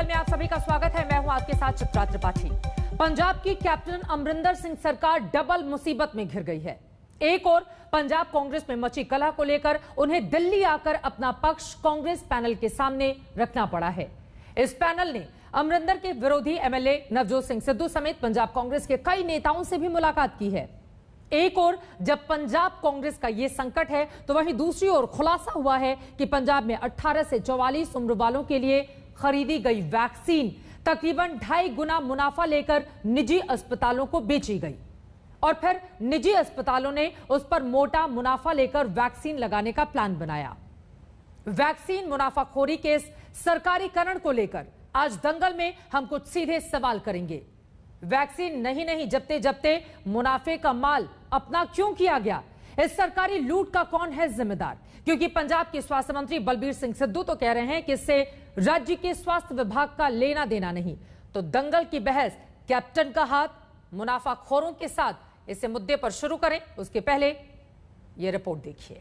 में आप सभी का स्वागत है। मैं हूं आपके साथ चित्रा त्रिपाठी। पंजाब की कैप्टन अमरिंदर सिंह सरकार डबल मुसीबत में घिर गई है। एक और पंजाब कांग्रेस में मची कलह को लेकर उन्हें दिल्ली आकर अपना पक्ष कांग्रेस पैनल के सामने रखना पड़ा है। इस पैनल ने अमरिंदर के विरोधी एमएलए नवजोत सिंह सिद्धू समेत पंजाब कांग्रेस के कई नेताओं से भी मुलाकात की है। एक और जब पंजाब कांग्रेस का यह संकट है तो वहीं दूसरी ओर खुलासा हुआ है कि पंजाब में 18 से 44 उम्र वालों के लिए खरीदी गई वैक्सीन तकरीबन 2.5 गुना मुनाफा लेकर निजी अस्पतालों को बेची गई और फिर निजी अस्पतालों ने उस पर मोटा मुनाफा लेकर वैक्सीन लगाने का प्लान बनाया। वैक्सीन मुनाफाखोरी के इस सरकारीकरण को लेकर आज दंगल में हम कुछ सीधे सवाल करेंगे। वैक्सीन नहीं जबते मुनाफे का माल अपना क्यों किया गया? इस सरकारी लूट का कौन है जिम्मेदार? क्योंकि पंजाब के स्वास्थ्य मंत्री बलबीर सिंह सिद्धू तो कह रहे हैं कि इससे राज्य के स्वास्थ्य विभाग का लेना देना नहीं। तो दंगल की बहस कैप्टन का हाथ मुनाफाखोरों के साथ, इस मुद्दे पर शुरू करें उसके पहले यह रिपोर्ट देखिए।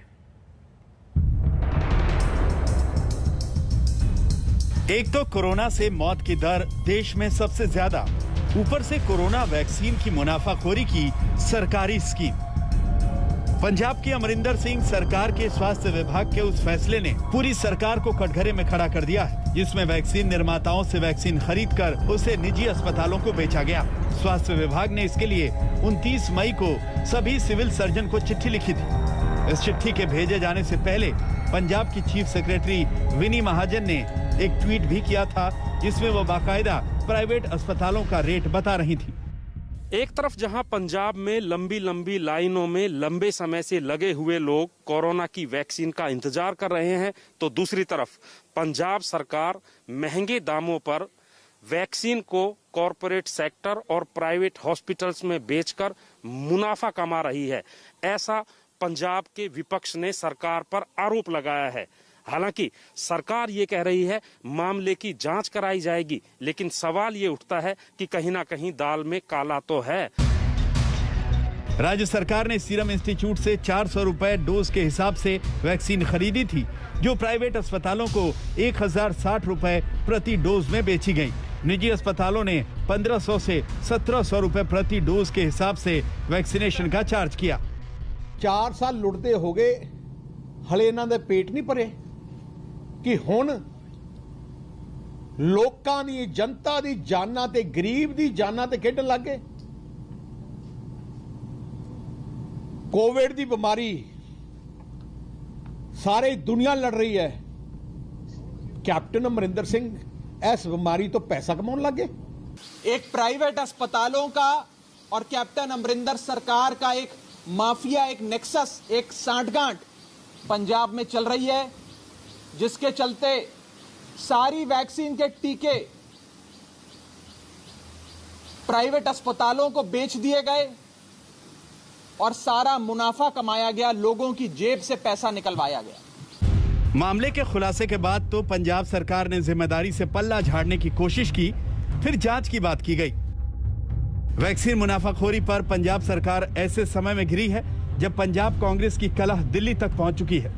एक तो कोरोना से मौत की दर देश में सबसे ज्यादा, ऊपर से कोरोना वैक्सीन की मुनाफाखोरी की सरकारी स्कीम। पंजाब की अमरिंदर सिंह सरकार के स्वास्थ्य विभाग के उस फैसले ने पूरी सरकार को कटघरे में खड़ा कर दिया है, जिसमें वैक्सीन निर्माताओं से वैक्सीन खरीदकर उसे निजी अस्पतालों को बेचा गया। स्वास्थ्य विभाग ने इसके लिए 29 मई को सभी सिविल सर्जन को चिट्ठी लिखी थी। इस चिट्ठी के भेजे जाने से पहले पंजाब की चीफ सेक्रेटरी विनी महाजन ने एक ट्वीट भी किया था, जिसमें वो बाकायदा प्राइवेट अस्पतालों का रेट बता रही थी। एक तरफ जहां पंजाब में लंबी लंबी लाइनों में लंबे समय से लगे हुए लोग कोरोना की वैक्सीन का इंतजार कर रहे हैं, तो दूसरी तरफ पंजाब सरकार महंगे दामों पर वैक्सीन को कॉरपोरेट सेक्टर और प्राइवेट हॉस्पिटल्स में बेचकर मुनाफा कमा रही है। ऐसा पंजाब के विपक्ष ने सरकार पर आरोप लगाया है। हालांकि सरकार ये कह रही है मामले की जांच कराई जाएगी, लेकिन सवाल ये उठता है कि कहीं ना कहीं दाल में काला तो है। राज्य सरकार ने सीरम इंस्टीट्यूट से 400 रुपए डोज के हिसाब से वैक्सीन खरीदी थी, जो प्राइवेट अस्पतालों को 1060 रुपए प्रति डोज में बेची गई। निजी अस्पतालों ने 1500 से 1700 रुपए प्रति डोज के हिसाब से वैक्सीनेशन का चार्ज किया। 4 साल लुटते हो गए, हले इन्हां दे पेट नहीं भरे कि हुण लोकां दी जनता दी जानां ते गरीब दी जानां ते खेडण लग गए। कोविड दी बीमारी सारी दुनिया लड़ रही है, कैप्टन अमरिंदर सिंह इस बीमारी तो पैसा कमाने लग गए। एक प्राइवेट अस्पतालों का और कैप्टन अमरिंदर सरकार का एक माफिया, एक नेक्सस, एक सांठगांठ पंजाब में चल रही है, जिसके चलते सारी वैक्सीन के टीके प्राइवेट अस्पतालों को बेच दिए गए और सारा मुनाफा कमाया गया, लोगों की जेब से पैसा निकलवाया गया। मामले के खुलासे के बाद तो पंजाब सरकार ने जिम्मेदारी से पल्ला झाड़ने की कोशिश की, फिर जांच की बात की गई। वैक्सीन मुनाफाखोरी पर पंजाब सरकार ऐसे समय में घिरी है जब पंजाब कांग्रेस की कलह दिल्ली तक पहुंच चुकी है।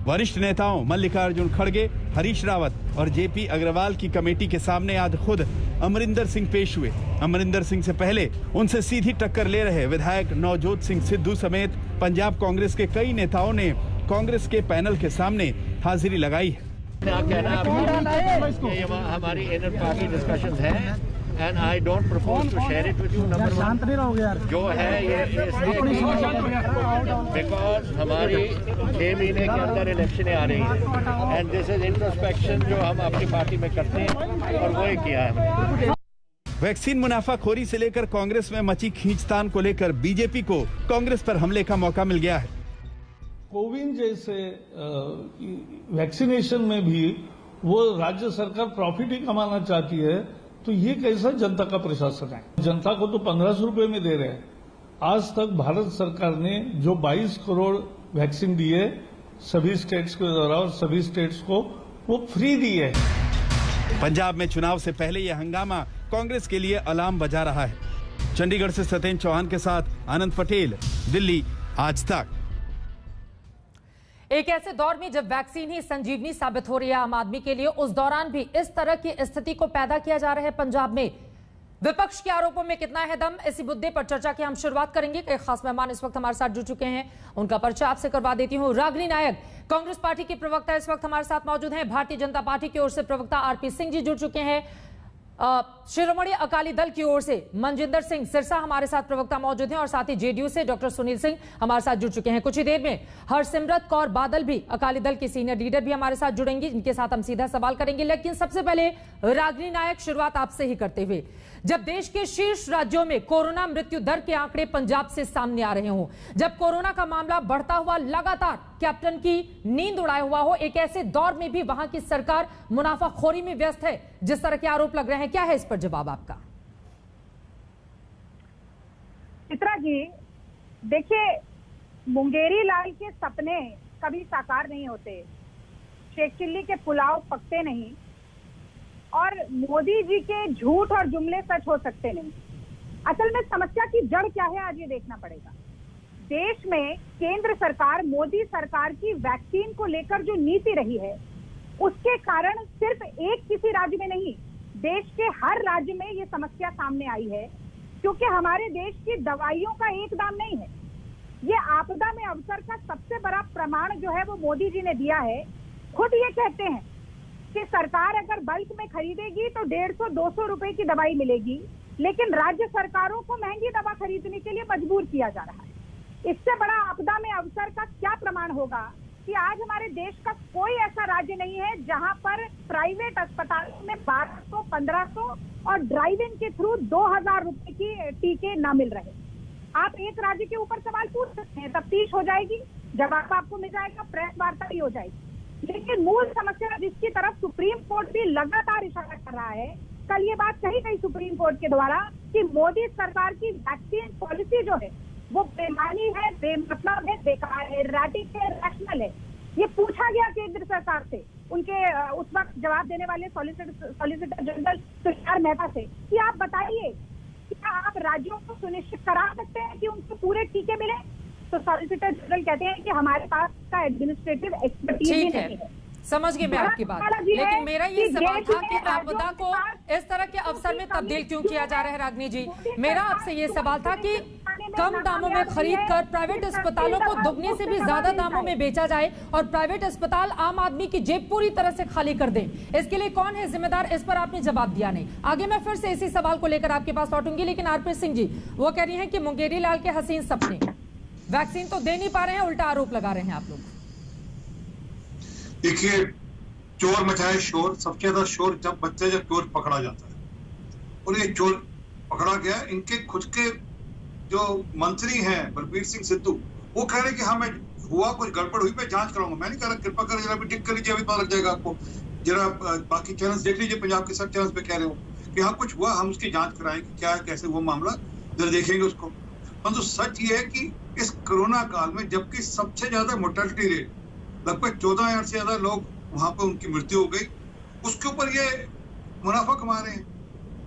वरिष्ठ नेताओं मल्लिकार्जुन खड़गे, हरीश रावत और जेपी अग्रवाल की कमेटी के सामने आज खुद अमरिंदर सिंह पेश हुए। अमरिंदर सिंह से पहले उनसे सीधी टक्कर ले रहे विधायक नवजोत सिंह सिद्धू समेत पंजाब कांग्रेस के कई नेताओं ने कांग्रेस के पैनल के सामने हाजिरी लगाई है। हमारी इनर पार्टी डिस्कशंस है and I don't propose to share it with you. Number 1 जो है ये because हमारी 6 महीने के अंदर इलेक्शन आ रही है and this is introspection जो हम अपनी पार्टी में करते हैं और वो ही किया है। वैक्सीन मुनाफाखोरी से लेकर कांग्रेस में मची खींचतान को लेकर बीजेपी को कांग्रेस पर हमले का मौका मिल गया है। कोविन जैसे वैक्सीनेशन में भी वो राज्य सरकार प्रॉफिट ही कमाना चाहती है, तो ये कैसा जनता का प्रशासन है? जनता को तो 1500 रुपए में दे रहे हैं। आज तक भारत सरकार ने जो 22 करोड़ वैक्सीन दी है सभी स्टेट्स के द्वारा और सभी स्टेट्स को वो फ्री दी है। पंजाब में चुनाव से पहले यह हंगामा कांग्रेस के लिए अलार्म बजा रहा है। चंडीगढ़ से सत्येंद्र चौहान के साथ आनंद पटेल, दिल्ली, आज तक। एक ऐसे दौर में जब वैक्सीन ही संजीवनी साबित हो रही है आम आदमी के लिए, उस दौरान भी इस तरह की स्थिति को पैदा किया जा रहा है पंजाब में। विपक्ष के आरोपों में कितना है दम, इसी मुद्दे पर चर्चा की हम शुरुआत करेंगे। एक खास मेहमान इस वक्त हमारे साथ जुड़ चुके हैं, उनका परिचय आपसे करवा देती हूं। रागिनी नायक, कांग्रेस पार्टी की प्रवक्ता, इस वक्त हमारे साथ मौजूद हैं। भारतीय जनता पार्टी की ओर से प्रवक्ता आरपी सिंह जी जुड़ चुके हैं। शिरोमणि अकाली दल की ओर से मनजिंदर सिंह सिरसा हमारे साथ प्रवक्ता मौजूद हैं और साथ ही जेडीयू से डॉक्टर सुनील सिंह हमारे साथ जुड़ चुके हैं। कुछ ही देर में हरसिमरत कौर बादल भी, अकाली दल की सीनियर लीडर, भी हमारे साथ जुड़ेंगी, जिनके साथ हम सीधा सवाल करेंगे। लेकिन सबसे पहले रागिनी नायक, शुरुआत आपसे ही करते हुए, जब देश के शीर्ष राज्यों में कोरोना मृत्यु दर के आंकड़े पंजाब से सामने आ रहे हों, जब कोरोना का मामला बढ़ता हुआ लगातार कैप्टन की नींद उड़ाए हुआ हो, एक ऐसे दौर में भी वहां की सरकार मुनाफाखोरी में व्यस्त है, जिस तरह के आरोप लग रहे हैं, क्या है इस पर जवाब आपका? चित्रा जी, देखिए, मुंगेरी लाल के सपने कभी साकार नहीं होते, शेख चिल्ली के पुलाव पकते नहीं, और मोदी जी के झूठ और जुमले सच हो सकते नहीं। असल में समस्या की जड़ क्या है, आज ये देखना पड़ेगा। देश में केंद्र सरकार, मोदी सरकार की वैक्सीन को लेकर जो नीति रही है, उसके कारण सिर्फ एक किसी राज्य में नहीं, देश के हर राज्य में ये समस्या सामने आई है, क्योंकि हमारे देश की दवाइयों का एक दाम नहीं है। ये आपदा में अवसर का सबसे बड़ा प्रमाण जो है वो मोदी जी ने दिया है। खुद ये कहते हैं कि सरकार अगर बल्क में खरीदेगी तो 150-200 रुपए की दवाई मिलेगी, लेकिन राज्य सरकारों को महंगी दवा खरीदने के लिए मजबूर किया जा रहा है। इससे बड़ा आपदा में अवसर का क्या प्रमाण होगा कि आज हमारे देश का कोई ऐसा राज्य नहीं है जहां पर प्राइवेट अस्पतालों में 1200, 1500 और ड्राइव इन के थ्रू 2000 रुपए की टीके ना मिल रहे। आप एक राज्य के ऊपर सवाल पूछ सकते हैं, तफ्तीश हो जाएगी, जवाब आपको मिल जाएगा, प्रेस वार्ता भी हो जाएगी। लेकिन मूल समस्या जिसकी तरफ सुप्रीम कोर्ट भी लगातार इशारा कर रहा है, कल ये बात कही गई सुप्रीम कोर्ट के द्वारा कि मोदी सरकार की वैक्सीन पॉलिसी जो है वो बेमानी है, बेमतलब है, बेकार है, इरैटिक है, रैशनल है। ये पूछा गया केंद्र सरकार से, उनके उस वक्त जवाब देने वाले सॉलिसिटर जनरल तुषार मेहता से, कि आप बताइए क्या आप राज्यों को सुनिश्चित करा सकते हैं कि उनको पूरे टीके मिले? तो सॉलिसिटर जनरल कहते हैं कि हमारे पास का एडमिनिस्ट्रेटिव एक्सपर्टीज भी नहीं है। समझ गई मैं आपकी बात, लेकिन मेरा ये सवाल था कि आपदा को इस तरह के अवसर में तब्दील क्यों किया जा रहा है? रागिनी जी, मेरा आपसे ये सवाल था कि कम दामों में खरीद कर प्राइवेट अस्पतालों को दुगने से भी ज्यादा दामों में बेचा जाए और प्राइवेट अस्पताल आम आदमी की जेब पूरी तरह से खाली कर दें, इसके लिए कौन है जिम्मेदार? इस पर आपने जवाब दिया नहीं। आगे मैं फिर से इसी सवाल को लेकर आपके पास लौटूंगी, लेकिन आरपी सिंह जी, वो कह रही हैं कि मुंगेरी लाल के हसीन सपने, वैक्सीन तो दे नहीं पा रहे हैं, उल्टा आरोप लगा रहे हैं आप लोग। देखिए, चोर मचाए शोर, सबसे ज्यादा शोर जब चोर पकड़ा जाता है, और ये चोर पकड़ा गया। इनके खुद के जो मंत्री हैं बलबीर सिंह सिद्धू, वो कह रहे कि हाँ मैं हुआ कुछ गड़बड़ हुई, मैं जांच कराऊंगा। मैं नहीं कह रहा, कृपा कर जरा भी टिक कर लीजिए, अभी पता लग जाएगा आपको। जरा बाकी चैनल्स देख लीजिए, पंजाब के सब चैनल्स पे कह रहे हो कि हाँ कुछ हुआ, हम उसकी जांच कराएंगे, क्या है कैसे वो मामला, जरा देखेंगे उसको। परंतु सच ये है कि इस कोरोना काल में जबकि सबसे ज्यादा मोर्टेलिटी रेट, लगभग 14,000 से ज्यादा लोग वहां पर उनकी मृत्यु हो गई, उसके ऊपर ये मुनाफा कमा रहे हैं।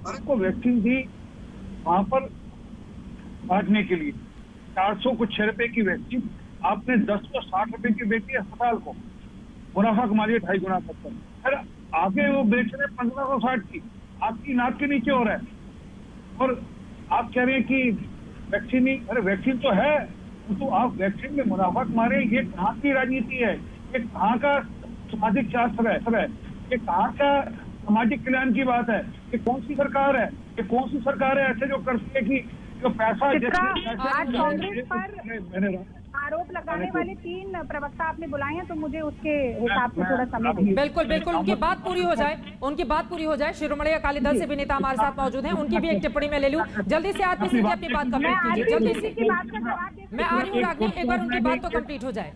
अरे को वैक्सीन दी वहां पर बांटने के लिए 400 कुछ 6 रुपए की वैक्सीन आपने 10 को 60 रुपए की बेची अस्पताल को, मुनाफा कमा लिया 2.5 गुना तक। फिर आगे वो बेच रहे 1560 की, आपकी नाक के नीचे हो रहा है, और आप कह रहे हैं कि वैक्सीन ही, अरे वैक्सीन तो है, तो आप वैक्सीन में मुनाफा कमा रहे हैं। ये कहाँ की राजनीति है? ये कहाँ का सामाजिक शास्त्र है? ये कहाँ का सामाजिक कल्याण की बात है? ये कौन सी सरकार है? ये कौन सी सरकार है ऐसे जो करती है कि जो पैसा आज कांग्रेस पर आरोप लगाने वाले 3 प्रवक्ता आपने बुलाए हैं, तो मुझे उसके हिसाब से थोड़ा समय दीजिए। बिल्कुल बिल्कुल, उनकी बात पूरी हो जाए, शिरोमणि अकाली दल से भी नेता हमारे साथ मौजूद हैं, उनकी भी एक टिप्पणी में ले लूं। जल्दी से आरपी सिंह अपनी बात कंप्लीट कीजिए, जल्दी से। मैं आ रही हूँ रागिनी, एक बार उनकी बात तो कंप्लीट हो जाए।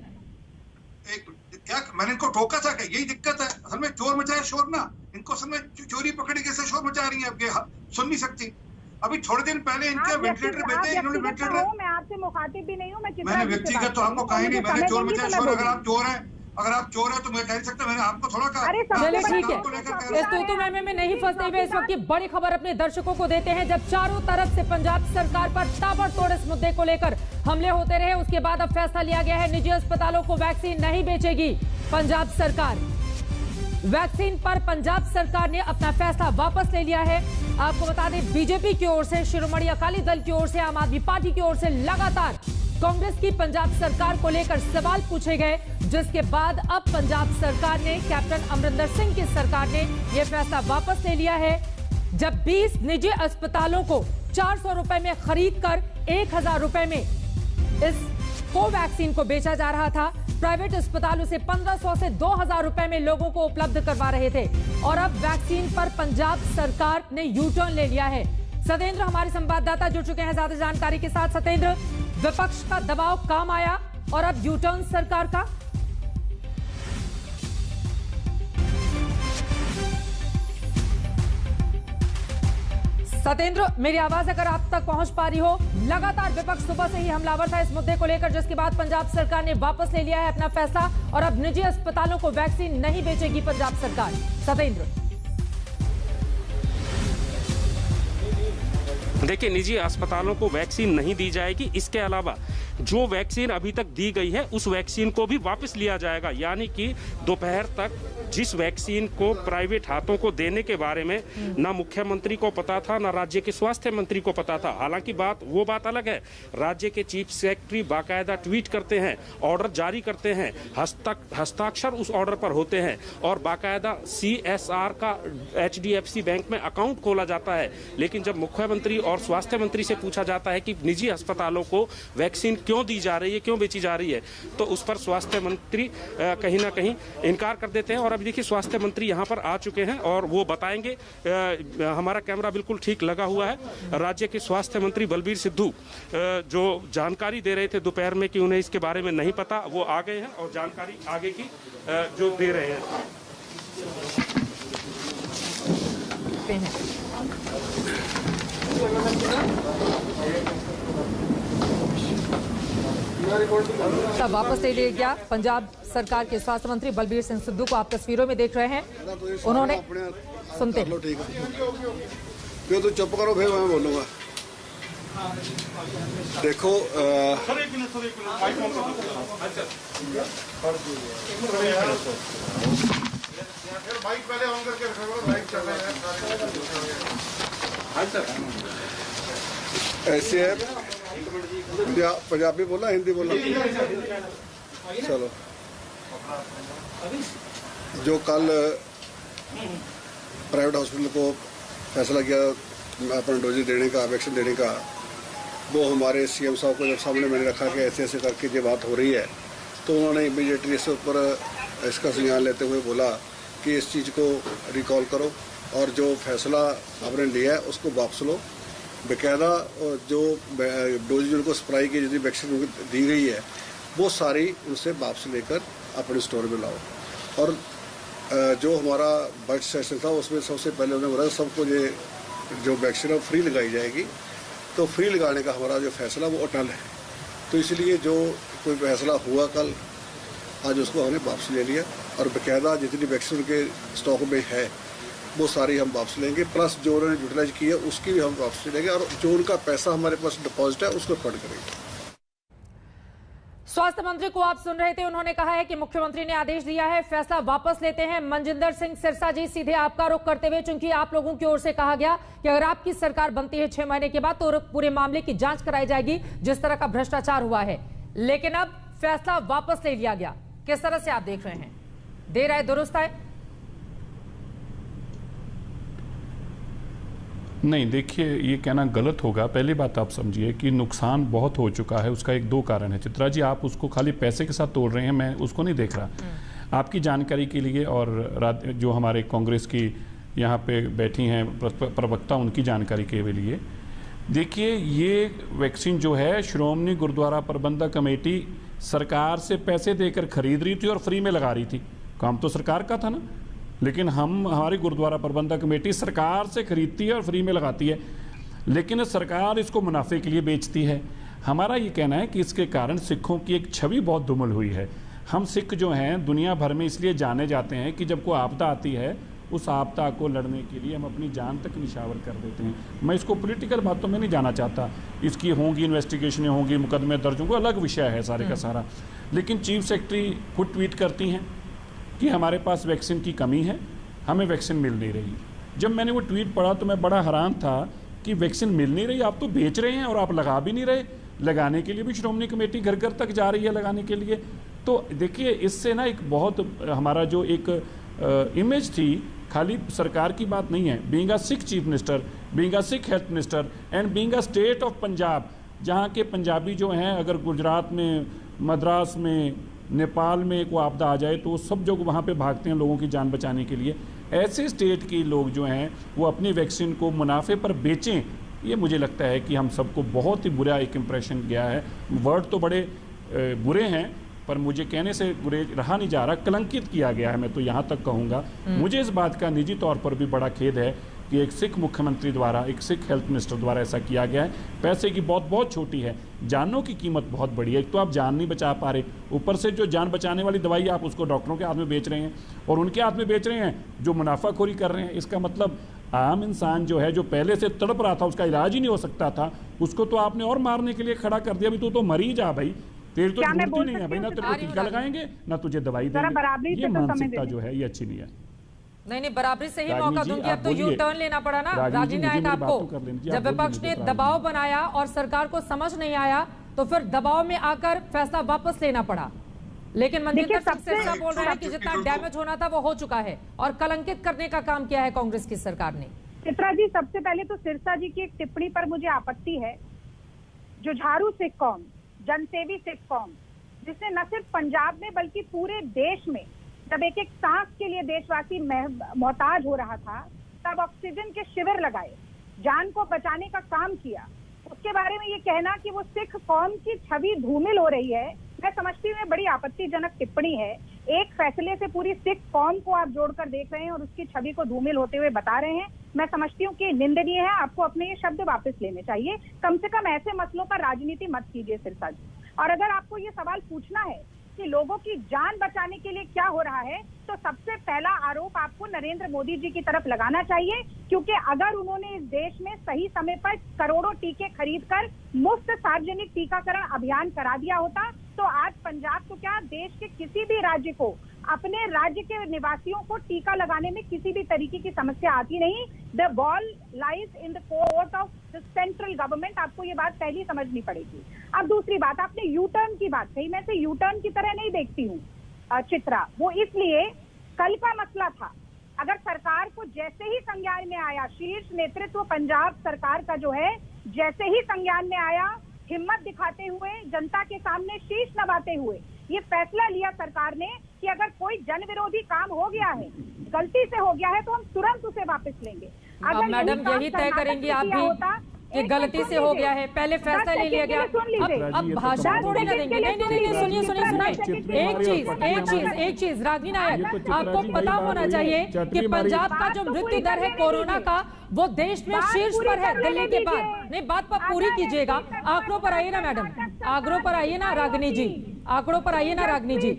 क्या मैंने इनको टोका था कि यही दिक्कत है? असल में चोर मचाए शोर ना, इनको असल में चोरी पकड़ी कैसे शोर मचा रही है, अब सुन नहीं सकती। अभी थोड़े दिन पहले इनके वेंटिलेटर भेजे, इन्होंने वेंटिलेटर, मैं आपसे मुखातिब भी नहीं हूँ, मैंने व्यक्तिगत तो आपको कहा ही नहीं, मैंने चोर मचाए शोर, अगर आप चोर हैं अगर आप चोर है तो मैं कह नहीं सकता, मैंने आपको थोड़ा कहा। चलिए ठीक है, इस तू में नहीं फंसते हुए इस वक्त की बड़ी खबर अपने दर्शकों को देते हैं। जब चारों तरफ से पंजाब सरकार पर ताबड़तोड़ इस मुद्दे को लेकर हमले होते रहे, उसके बाद अब फैसला लिया गया है निजी अस्पतालों को वैक्सीन नहीं बेचेगी पंजाब सरकार। वैक्सीन पर पंजाब सरकार ने अपना फैसला वापस ले लिया है। आपको बता दें, बीजेपी की ओर से, शिरोमणि अकाली दल की ओर से, आम आदमी पार्टी की ओर से लगातार कांग्रेस की पंजाब सरकार को लेकर सवाल पूछे गए, जिसके बाद अब पंजाब सरकार ने, कैप्टन अमरिंदर सिंह की सरकार ने यह फैसला वापस ले लिया है। जब 20 निजी अस्पतालों को 400 रुपए में खरीद कर 1000 रुपए में इस कोवैक्सीन को बेचा जा रहा था, प्राइवेट अस्पतालों से 1500 से 2000 रुपए में लोगों को उपलब्ध करवा रहे थे, और अब वैक्सीन पर पंजाब सरकार ने यू टर्न ले लिया है। सतेंद्र हमारे संवाददाता जुड़ चुके हैं ज्यादा जानकारी के साथ। सतेंद्र, विपक्ष का दबाव काम आया और अब यू टर्न सरकार का? सतेंद्र, मेरी आवाज अगर आप तक पहुंच पा रही हो, लगातार विपक्ष सुबह से ही हमलावर था इस मुद्दे को लेकर, जिसके बाद पंजाब सरकार ने वापस ले लिया है अपना फैसला और अब निजी अस्पतालों को वैक्सीन नहीं बेचेगी पंजाब सरकार। सतेंद्र, देखिए, निजी अस्पतालों को वैक्सीन नहीं दी जाएगी। इसके अलावा जो वैक्सीन अभी तक दी गई है उस वैक्सीन को भी वापस लिया जाएगा, यानी कि दोपहर तक जिस वैक्सीन को प्राइवेट हाथों को देने के बारे में ना मुख्यमंत्री को पता था, ना राज्य के स्वास्थ्य मंत्री को पता था। हालांकि वो बात अलग है, राज्य के चीफ सेक्रेटरी बाकायदा ट्वीट करते हैं, ऑर्डर जारी करते हैं, हस्ताक्षर उस ऑर्डर पर होते हैं और बाकायदा CSR का HDFC बैंक में अकाउंट खोला जाता है। लेकिन जब मुख्यमंत्री और स्वास्थ्य मंत्री से पूछा जाता है कि निजी अस्पतालों को वैक्सीन क्यों दी जा रही है, क्यों बेची जा रही है, तो उस पर स्वास्थ्य मंत्री कहीं ना कहीं इनकार कर देते हैं। और अभी देखिए, स्वास्थ्य मंत्री यहां पर आ चुके हैं और वो बताएंगे। हमारा कैमरा बिल्कुल ठीक लगा हुआ है। राज्य के स्वास्थ्य मंत्री बलबीर सिद्धू जो जानकारी दे रहे थे दोपहर में कि उन्हें इसके बारे में नहीं पता, वो आ गए हैं और जानकारी आगे की जो दे रहे हैं। तब वापस ले लिया गया। पंजाब सरकार के स्वास्थ्य मंत्री बलबीर सिंह सिद्धू को आप तस्वीरों में देख रहे हैं। उन्होंने, सुनते क्यों तो चुप करो, फिर मैं बोलूंगा। देखो ऐसे है, पंजाबी बोला, हिंदी बोला, चलो। जो कल प्राइवेट हॉस्पिटल को फैसला किया अपना डोजेज देने का, वैक्सीन देने का, वो हमारे CM साहब को जब सामने मैंने रखा कि ऐसे ऐसे करके ये बात हो रही है, तो उन्होंने इमीडिएटली इसके ऊपर इसका संज्ञान लेते हुए बोला कि इस चीज़ को रिकॉल करो और जो फैसला आपने लिया है उसको वापस लो। बेकायदा जो डोजेज उनको सप्लाई की जितनी वैक्सीन उनको दी गई है वो सारी उनसे वापस लेकर अपने स्टोर में लाओ। और जो हमारा बजट सेशन था उसमें सबसे पहले उन्होंने बोला सबको ये जो वैक्सीन है फ्री लगाई जाएगी, तो फ्री लगाने का हमारा जो फैसला वो अटल है। तो इसलिए जो कोई फैसला हुआ कल, आज उसको हमने वापस ले लिया और बाकायदा जितनी वैक्सीन के स्टॉक में है वो सारी हम वापस लेंगे, प्लस जो उन्होंने यूटिलाइज की है उसकी भी हम वापस लेंगे और जो उनका पैसा हमारे पास डिपॉजिट है उसको फंड करेंगे। स्वास्थ्य मंत्री को आप सुन रहे थे, उन्होंने कहा है कि मुख्यमंत्री ने आदेश दिया है, फैसला वापस लेते हैं। मनजिंदर सिंह सिरसा जी, सीधे आपका रुख करते हुए, चूंकि आप लोगों की ओर से कहा गया कि अगर आपकी सरकार बनती है 6 महीने के बाद तो पूरे मामले की जांच कराई जाएगी जिस तरह का भ्रष्टाचार हुआ है, लेकिन अब फैसला वापस ले लिया गया। किस तरह से आप देख रहे हैं? देर है दुरुस्त है? नहीं, देखिए, ये कहना गलत होगा। पहली बात आप समझिए कि नुकसान बहुत हो चुका है, उसका 1-2 कारण है। चित्रा जी, आप उसको खाली पैसे के साथ तोड़ रहे हैं, मैं उसको नहीं देख रहा। आपकी जानकारी के लिए और जो हमारे कांग्रेस की यहाँ पे बैठी हैं प्रवक्ता, उनकी जानकारी के लिए, देखिए, ये वैक्सीन जो है श्रोमणी गुरुद्वारा प्रबंधक कमेटी सरकार से पैसे देकर खरीद रही थी और फ्री में लगा रही थी। काम तो सरकार का था ना, लेकिन हमारी गुरुद्वारा प्रबंधक कमेटी सरकार से खरीदती है और फ्री में लगाती है, लेकिन सरकार इसको मुनाफे के लिए बेचती है। हमारा ये कहना है कि इसके कारण सिखों की एक छवि बहुत धूमिल हुई है। हम सिख जो हैं दुनिया भर में इसलिए जाने जाते हैं कि जब कोई आपदा आती है उस आपदा को लड़ने के लिए हम अपनी जान तक निछावर कर देते हैं। मैं इसको पॉलिटिकल बातों में नहीं जाना चाहता, इसकी होंगी इन्वेस्टिगेशनें होंगी, मुकदमे दर्ज होंगे, अलग विषय है सारे का सारा। लेकिन चीफ सेक्रेटरी खुद ट्वीट करती हैं कि हमारे पास वैक्सीन की कमी है, हमें वैक्सीन मिल नहीं रही। जब मैंने वो ट्वीट पढ़ा तो मैं बड़ा हैरान था कि वैक्सीन मिल नहीं रही, आप तो बेच रहे हैं और आप लगा भी नहीं रहे। लगाने के लिए भी श्रोमणी कमेटी घर घर तक जा रही है लगाने के लिए। तो देखिए इससे ना एक बहुत हमारा जो एक इमेज थी, खाली सरकार की बात नहीं है, being a Sikh chief minister, being a Sikh health minister and being a state of Punjab, जहाँ के पंजाबी जो हैं अगर गुजरात में, मद्रास में, नेपाल में कोई आपदा आ जाए तो सब जो वहाँ पे भागते हैं लोगों की जान बचाने के लिए। ऐसे स्टेट के लोग जो हैं वो अपनी वैक्सीन को मुनाफे पर बेचें, ये मुझे लगता है कि हम सबको बहुत ही बुरा एक इम्प्रेशन गया है। वर्ड तो बड़े बुरे हैं पर मुझे कहने से बुरे रहा नहीं जा रहा, कलंकित किया गया है, मैं तो यहाँ तक कहूँगा। मुझे इस बात का निजी तौर पर भी बड़ा खेद है कि एक सिख मुख्यमंत्री द्वारा, एक सिख हेल्थ मिनिस्टर द्वारा ऐसा किया गया है। पैसे की बहुत छोटी है, जानों की कीमत बहुत बड़ी है। एक तो आप जान नहीं बचा पा रहे, ऊपर से जो जान बचाने वाली दवाई आप उसको डॉक्टरों के हाथ में बेच रहे हैं और उनके हाथ में बेच रहे हैं जो मुनाफाखोरी कर रहे हैं। इसका मतलब आम इंसान जो है, जो पहले से तड़प रहा था, उसका इलाज ही नहीं हो सकता था, उसको तो आपने और मारने के लिए खड़ा कर दिया। अभी तू तो मरीज आ भाई, तेरी तो ढूंढती नहीं है भाई, ना तेरे को टीका लगाएंगे ना तुझे दवाई देंगे। ये मानसिकता जो है ये अच्छी नहीं है। नहीं, बराबरी से ही मौका दूंगी। अब तो यू टर्न लेना पड़ा ना रागिनी नायक आपको। जब विपक्ष ने दबाव बनाया और सरकार को समझ नहीं आया तो फिर दबाव में आकर फैसला वापस लेना पड़ा। लेकिन मनजिंदर सिरसा बोल रहे हैं कि जितना डैमेज होना था वो हो चुका है और कलंकित करने का काम किया है कांग्रेस की सरकार ने। चित्रा जी, सबसे पहले तो सिरसा जी की एक टिप्पणी पर मुझे आपत्ति है। जुझारू सिख कौम, जनसेवी सिख कौम, जिसने न सिर्फ पंजाब में बल्कि पूरे देश में जब एक सांस के लिए देशवासी मोहताज हो रहा था तब ऑक्सीजन के शिविर लगाए, जान को बचाने का काम किया, उसके बारे में ये कहना कि वो सिख कौम की छवि धूमिल हो रही है, मैं समझती हूँ बड़ी आपत्तिजनक टिप्पणी है। एक फैसले से पूरी सिख कौम को आप जोड़कर देख रहे हैं और उसकी छवि को धूमिल होते हुए बता रहे हैं। मैं समझती हूँ कि निंदनीय है, आपको अपने ये शब्द वापस लेने चाहिए। कम से कम ऐसे मसलों पर राजनीति मत कीजिए सिरसा जी। और अगर आपको ये सवाल पूछना है कि लोगों की जान बचाने के लिए क्या हो रहा है, तो सबसे पहला आरोप आपको नरेंद्र मोदी जी की तरफ लगाना चाहिए, क्योंकि अगर उन्होंने इस देश में सही समय पर करोड़ों टीके खरीदकर मुफ्त सार्वजनिक टीकाकरण अभियान करा दिया होता तो आज पंजाब को क्या, देश के किसी भी राज्य को, अपने राज्य के निवासियों को टीका लगाने में किसी भी तरीके की समस्या आती नहीं। The ball lies in the court of the central government. आपको ये बात पहली समझनी पड़ेगी। अब दूसरी बात, आपने यू टर्न की बात कही, मैं इसे यू टर्न की तरह नहीं देखती हूँ चित्रा। वो इसलिए कल का मसला था, अगर सरकार को जैसे ही संज्ञान में आया, शीर्ष नेतृत्व पंजाब सरकार का जो है जैसे ही संज्ञान में आया, हिम्मत दिखाते हुए, जनता के सामने शीश नवाते हुए ये फैसला लिया सरकार ने कि अगर कोई जन विरोधी काम हो गया है, गलती से हो गया है, तो हम तुरंत उसे वापस लेंगे। अब मैडम यही तय करेंगी आप भी कि गलती से हो गया है, पहले फैसला ले लिया गया, अब भाषण थोड़ी ना देंगे। नहीं, सुनिए। एक चीज रागिनी नायक, आपको पता होना चाहिए कि पंजाब का जो मृत्यु दर है कोरोना का, वो देश में शीर्ष पर है दिल्ली के बाद। नहीं, बात पर पूरी कीजिएगा। आंकड़ों पर आइए ना मैडम, आंकड़ों पर आइए ना रागिनी जी, आंकड़ों पर आइए ना रागिनी जी।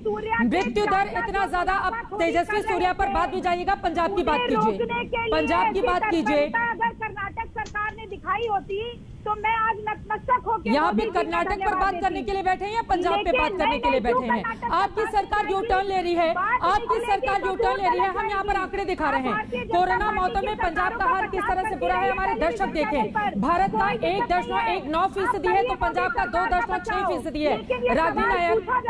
मृत्यु दर इतना ज्यादा, अब तेजस्वी सूर्या पर बात भी जाइएगा, पंजाब की बात कीजिए, पंजाब की बात कीजिए। अगर कर्नाटक सरकार ने दिखाई होती तो मैं आज नतमस्तक होकर यहाँ भी कर्नाटक पर बात करने के लिए बैठे हैं या पंजाब पे बात करने के लिए बैठे हैं? आपकी सरकार यू टर्न ले रही है, आपकी सरकार यू टर्न ले रही है। हम यहाँ पर आंकड़े दिखा रहे हैं, कोरोना मौतों में पंजाब का हाल किस तरह से बुरा है। हमारे दर्शक देखें, भारत का 1.19% है तो पंजाब का 2.6% है।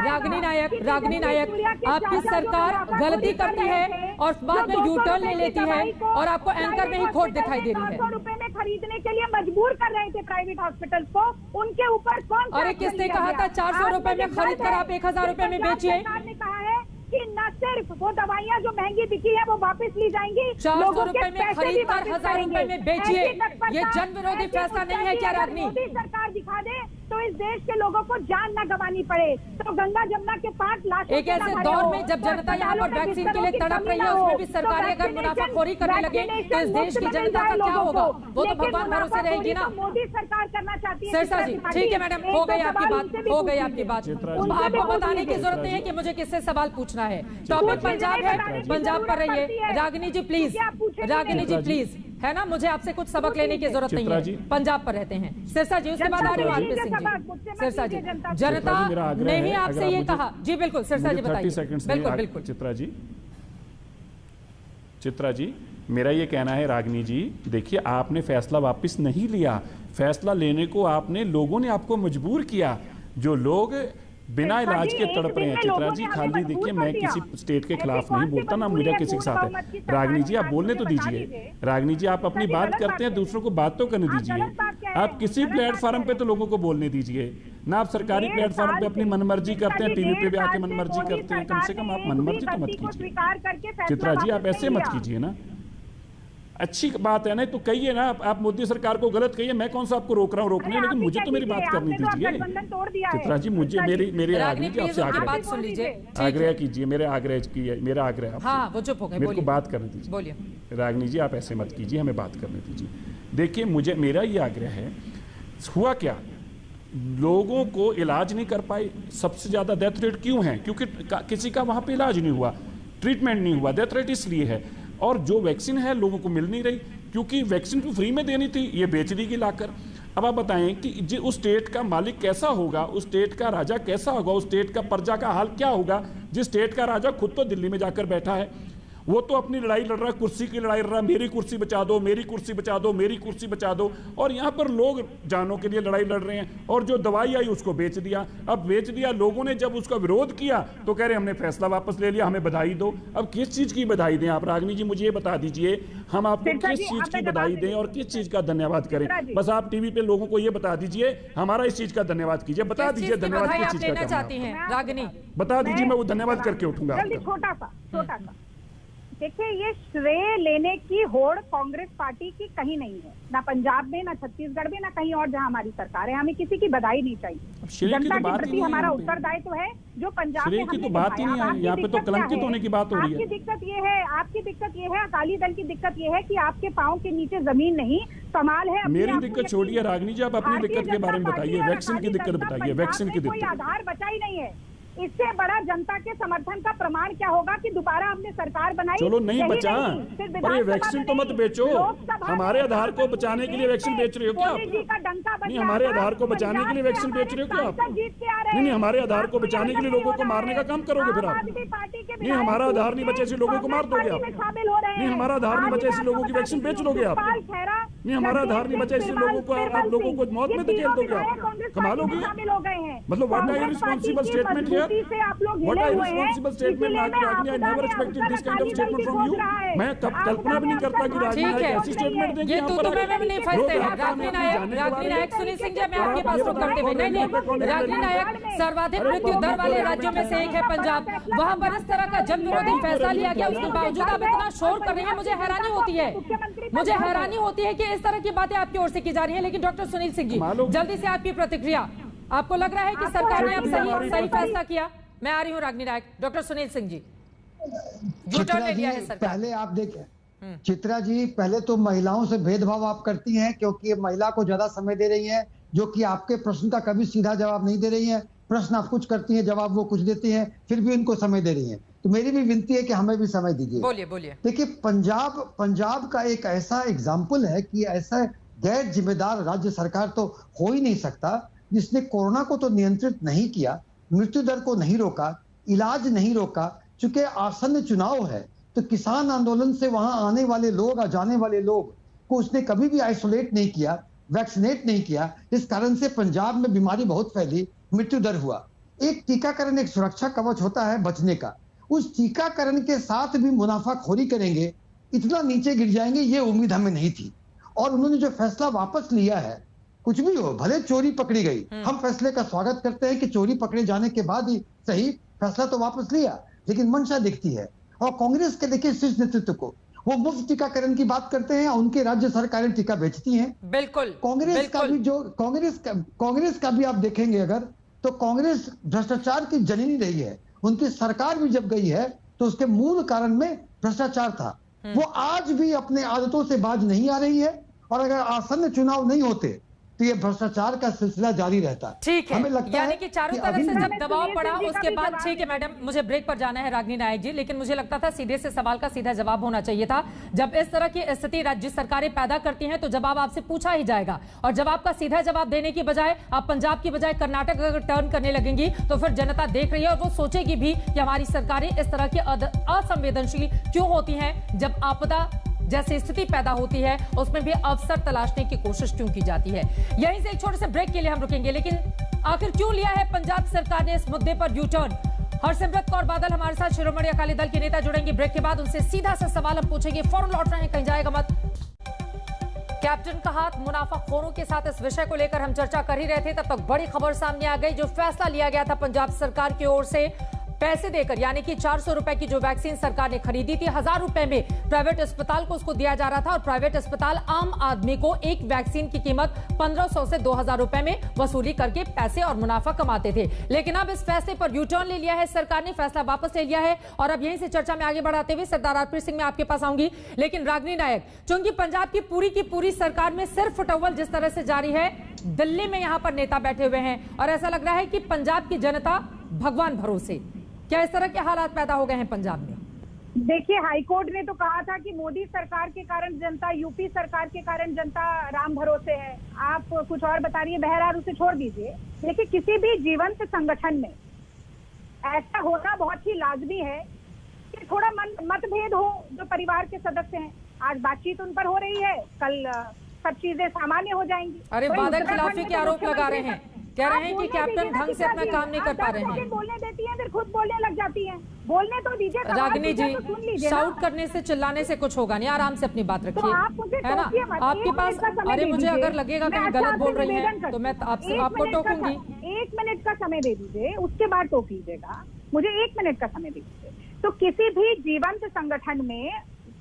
रागिनी नायक, आपकी सरकार गलती करती है और बाद में यू टर्न ले लेती है और आपको एंकर में ही खोट दिखाई दे रही है। 400 रुपए में खरीदने के लिए मजबूर कर रहे थे प्राइवेट हॉस्पिटल को, उनके ऊपर कौन सा? अरे किसने कहा था 400 रुपए में खरीद कर आप 1000 रुपए में बेचिए? सरकार ने कहा है कि न सिर्फ वो दवाइयाँ जो महंगी बिकी है वो वापस ली जाएंगी, 400 रुपए में खरीद कर 1000 रुपए में बेचिए। ये जन विरोधी फैसला नहीं है क्या रागिनी? मोदी सरकार दिखा दे तो इस देश के लोगों को जान न गंवानी पड़े, तो गंगा जमुना के पास लाशों एक ऐसे दौर में जब जनता यहाँ पर वैक्सीन के लिए तड़प रही है, उसमें भी सरकारें अगर मुनाफाखोरी करने लगे तो इस देश की जनता का क्या होगा? वो तो भगवान भरोसे रहेगी ना। मोदी सरकार करना चाहती है। सिरसा जी, ठीक है मैडम, हो गई आपकी बात, हो गई आपकी बात। आपको बताने की जरूरत नहीं है कि मुझे किससे सवाल पूछना है। टॉपिक पंजाब है, पंजाब पर रहिए। रागिनी जी प्लीज, रागिनी जी प्लीज, है ना, मुझे आपसे कुछ सबक लेने की जरूरत नहीं है, पंजाब पर रहते हैं। सिरसा जी, उसके बाद आ रही हूँ आरपी सिंह जी। सिरसा जी, जनता ने ही आपसे ये कहा। जी बिल्कुल, सिरसा जी बताइए। बिल्कुल बिल्कुल। चित्रा जी, मेरा ये कहना है रागिनी जी, देखिए आपने फैसला वापस नहीं लिया, फैसला लेने को आपने, लोगों ने आपको मजबूर किया। जो लोग बिना इलाज के तड़प रहे हैं, चित्रा जी खाली देखिए, मैं किसी स्टेट के खिलाफ नहीं बोलता ना मेरा किसी के साथ है। रागिनी जी आप बोलने तो दीजिए। रागिनी जी आप अपनी बात करते हैं, दूसरों को बात तो करने दीजिए। आप किसी प्लेटफॉर्म पे तो लोगों को बोलने दीजिए ना। आप सरकारी प्लेटफॉर्म पे अपनी मनमर्जी करते हैं, टीवी पे भी आके मनमर्जी करते हैं। कम से कम आप मनमर्जी तो मत कीजिए चित्रा जी, आप ऐसे मत कीजिए ना। अच्छी बात है ना, तो कहिए ना, आप मोदी सरकार को गलत कहिए, मैं कौन सा आपको रोक रहा हूँ रोकने, लेकिन मुझे तो मेरी बात करनी दीजिए। चित्रा जी मुझे मेरे आग्रह जी आपसे आग्रह कीजिए, मेरा आग्रह मेरे को बात करने दीजिए। रागिनी जी आप ऐसे मत कीजिए, हमें बात करने दीजिए। देखिए मेरा ये आग्रह है, हुआ क्या, लोगों को इलाज नहीं कर पाए। सबसे ज्यादा डेथ रेट क्यों है? क्योंकि किसी का वहां पे इलाज नहीं हुआ, ट्रीटमेंट नहीं हुआ, डेथ रेट इसलिए है। और जो वैक्सीन है लोगों को मिल नहीं रही, क्योंकि वैक्सीन तो फ्री में देनी थी, ये बेच दी गई लाकर। अब आप बताएं कि उस स्टेट का मालिक कैसा होगा, उस स्टेट का राजा कैसा होगा, उस स्टेट का प्रजा का हाल क्या होगा, जिस स्टेट का राजा खुद तो दिल्ली में जाकर बैठा है, वो तो अपनी लड़ाई लड़ रहा है, कुर्सी की लड़ाई लड़ रहा है, मेरी कुर्सी बचा दो, मेरी कुर्सी बचा दो, मेरी कुर्सी बचा दो। और यहाँ पर लोग जानों के लिए लड़ाई लड़ रहे हैं, और जो दवाई आई उसको बेच दिया। अब बेच दिया, लोगों ने जब उसका विरोध किया तो कह रहे हमने फैसला वापस ले लिया, हमें बधाई दो। अब किस चीज की बधाई दें आप? रागिनी जी मुझे ये बता दीजिए, हम आपको किस चीज की बधाई दें और किस चीज का धन्यवाद करें? बस आप टीवी पे लोगों को ये बता दीजिए, हमारा इस चीज का धन्यवाद कीजिए, बता दीजिए धन्यवाद किस चीज का चाहती हैं रागिनी, बता दीजिए, मैं वो धन्यवाद करके उठूंगा। छोटा सा देखिए, ये श्रेय लेने की होड़ कांग्रेस पार्टी की कहीं नहीं है, ना पंजाब में, ना छत्तीसगढ़ में, ना कहीं और जहां हमारी सरकार है। हमें किसी की बधाई नहीं चाहिए। जनता के प्रति हमारा उत्तरदायित्व है, जो पंजाब में हमने बात ही नहीं है, यहाँ पे तो कलंकित होने की बात हो रही है। आपकी दिक्कत ये है, अकाली दल की दिक्कत ये है कि आपके पांव के नीचे जमीन नहीं, सवाल है। मेरी दिक्कत छोड़िए रागिनी जी, आप अपनी दिक्कत के बारे में बताइए, वैक्सीन की दिक्कत बताइए। वैक्सीन की दिक्कत, कोई आधार बचा ही नहीं है। इससे बड़ा जनता के समर्थन का प्रमाण क्या होगा कि दोबारा हमने सरकार बनाई। चलो नहीं बचा, पर ये वैक्सीन तो मत बेचो। हमारे आधार को बचाने के लिए वैक्सीन बेच रहे हो क्या आप? नहीं, हमारे आधार को बचाने के लिए वैक्सीन बेच रहे हो क्या आप? नहीं, हमारे आधार को बचाने के लिए लोगों को मारने का काम करोगे फिर आप? नहीं, हमारा आधार नहीं बचे ऐसे लोगों को मार दोगे आप? नहीं, हमारा आधार नहीं बचे ऐसे लोगों की वैक्सीन बेच दोगे आप? नहीं, हमारा आधार नहीं बचा ऐसे लोगों को आप लोगों को मौत में धकेल दोगे आप? कमाल हो गई। मतलब what are responsible statement here? What a responsible statement, Ragini. I never expected this kind of statement from you. मैं कल्पना भी नहीं करता कि रागिनी ऐसी स्टेटमेंट देंगे। ये तो में नहीं फंसते हैं। रागिनी नायक, सुनील सिंह जी, मैं आपके पास रुक करते हुए नहीं, रागिनी नायक, सर्वाधिक मृत्यु दर वाले राज्यों में से एक है पंजाब। वहाँ पर इस तरह का जन विरोधी फैसला लिया गया, उसके बावजूद आप इतना शोर कर रही है। मुझे हैरानी होती है कि इस तरह की बातें आपकी ओर से की जा रही है। लेकिन डॉक्टर सुनील सिंह जी, जल्दी से आपकी प्रतिक्रिया। आपको लग रहा है कि सरकार ने अब सही फैसला किया? मैं आ रही हूँ रागिनी नायक। डॉक्टर सुनील सिंह जी, पहले आप देखें चित्रा जी, पहले तो महिलाओं से भेदभाव आप करती हैं, क्योंकि महिला को ज्यादा समय दे रही हैं, जो कि आपके प्रश्न का कभी सीधा जवाब नहीं दे रही हैं। प्रश्न आप कुछ करती हैं, जवाब वो कुछ देती हैं, फिर भी उनको समय दे रही हैं। तो मेरी भी विनती है कि हमें भी समय दीजिए। बोलिए। देखिए, पंजाब का एक ऐसा एग्जाम्पल है कि ऐसा गैर जिम्मेदार राज्य सरकार तो हो ही नहीं सकता, जिसने कोरोना को तो नियंत्रित नहीं किया, मृत्यु दर को नहीं रोका, इलाज नहीं रोका। चूंकि आसन्न चुनाव है, तो किसान आंदोलन से वहां आने वाले लोग और जाने वाले लोग को उसने कभी भी आइसोलेट नहीं किया, वैक्सीनेट नहीं किया। इस कारण से पंजाब में बीमारी बहुत फैली, मृत्यु दर हुआ। एक टीकाकरण एक सुरक्षा कवच होता है बचने का, उस टीकाकरण के साथ भी मुनाफाखोरी करेंगे, इतना नीचे गिर जाएंगे, ये उम्मीद हमें नहीं थी। और उन्होंने जो फैसला वापस लिया है, कुछ भी हो, भले चोरी पकड़ी गई, हम फैसले का स्वागत करते हैं कि चोरी पकड़े जाने के बाद ही सही, फैसला तो वापस लिया, लेकिन मंशा दिखती है। और कांग्रेस के देखिए शीर्ष नेतृत्व को, वो मुफ्त टीकाकरण की बात करते हैं, उनके राज्य सरकारें टीका बेचती हैं। बिल्कुल। कांग्रेस का भी जो कांग्रेस का भी आप देखेंगे अगर, तो कांग्रेस भ्रष्टाचार की जननी रही है। उनकी सरकार भी जब गई है तो उसके मूल कारण में भ्रष्टाचार था। वो आज भी अपने आदतों से बाज नहीं आ रही है, और अगर आसन्न चुनाव नहीं होते तो ये भ्रष्टाचार का सिलसिला जारी रहता है। ठीक है, हमें लगता यानी है कि चारों तरफ से जब दबाव पड़ा उसके बाद, ठीक है मैडम, मुझे ब्रेक पर जाना है रागिनी नायक जी, लेकिन मुझे लगता था सीधे से सवाल का सीधा जवाब होना चाहिए था। जब इस तरह की स्थिति राज्य सरकारें पैदा करती हैं तो जवाब आपसे पूछा ही जाएगा, और जवाब का सीधा जवाब देने की बजाय आप पंजाब की बजाय कर्नाटक अगर टर्न करने लगेंगी तो फिर जनता देख रही है और वो सोचेगी भी कि हमारी सरकारें इस तरह की असंवेदनशील क्यों होती हैं। जब आपदा जैसी स्थिति पैदा होती है उसमें भी अवसर तलाशने की कोशिश क्यों की जाती है। यहीं से एक छोटे से ब्रेक के लिए हम रुकेंगे, लेकिन आखिर क्यों लिया है पंजाब सरकार ने इस मुद्दे पर यू टर्न। हरसिमरत कौर बादल हमारे साथ शिरोमणि अकाली दल के नेता जुड़ेंगे ब्रेक के बाद, उनसे सीधा सा सवाल हम पूछेंगे, फौरन लौट रहे हैं, कहीं जाएगा मत। कैप्टन का हाथ मुनाफाखोरों के साथ, इस विषय को लेकर हम चर्चा कर ही रहे थे, तब तक बड़ी खबर सामने आ गई। जो फैसला लिया गया था पंजाब सरकार की ओर से पैसे देकर, यानी कि 400 रुपए की जो वैक्सीन सरकार ने खरीदी थी, 1000 रुपए में प्राइवेट अस्पताल को उसको दिया जा रहा था, और प्राइवेट अस्पताल आम आदमी को एक वैक्सीन की कीमत 1500 से 2000 रुपए में वसूली करके पैसे और मुनाफा कमाते थे। लेकिन अब इस फैसले पर यू टर्न ले लिया है सरकार ने, फैसला वापस ले लिया है। और अब यहीं से चर्चा में आगे बढ़ाते हुए सरदार आरपीएस सिंह, मैं आपके पास आऊंगी, लेकिन रागिनी नायक, चूंकि पंजाब की पूरी सरकार में सिर्फ फटोवल जिस तरह से जारी है, दिल्ली में यहां पर नेता बैठे हुए हैं और ऐसा लग रहा है कि पंजाब की जनता भगवान भरोसे, क्या इस तरह के हालात पैदा हो गए हैं पंजाब में? देखिए, हाईकोर्ट ने तो कहा था कि मोदी सरकार के कारण जनता, यूपी सरकार के कारण जनता राम भरोसे है। आप कुछ और बता रही है, बहरहाल उसे छोड़ दीजिए। देखिए, किसी भी जीवंत संगठन में ऐसा होना बहुत ही लाजमी है कि थोड़ा मतभेद हो जो परिवार के सदस्य हैं। आज बातचीत उन पर हो रही है, कल सब चीजें सामान्य हो जाएंगी। अरे वादा खिलाफी के आरोप लगा रहे हैं, कह रहे हैं कि कैप्टन ढंग से अपना काम नहीं कर पा रहे हैं। बोलने देती हैं, फिर खुद बोलने लग जाती हैं। बोलने तो दीजिए। रागिनी जी, शाउट करने से, चिल्लाने से कुछ होगा नहीं, आराम से अपनी बात रखिए, है ना? आपके पास, अरे मुझे अगर लगेगा कि गलत बोल रही हैं तो मैं आपको टोकूंगी। 1 मिनट का समय दे दीजिए, उसके बाद टोक लीजिएगा। मुझे 1 मिनट का समय दे दीजिए। तो किसी भी जीवंत संगठन में,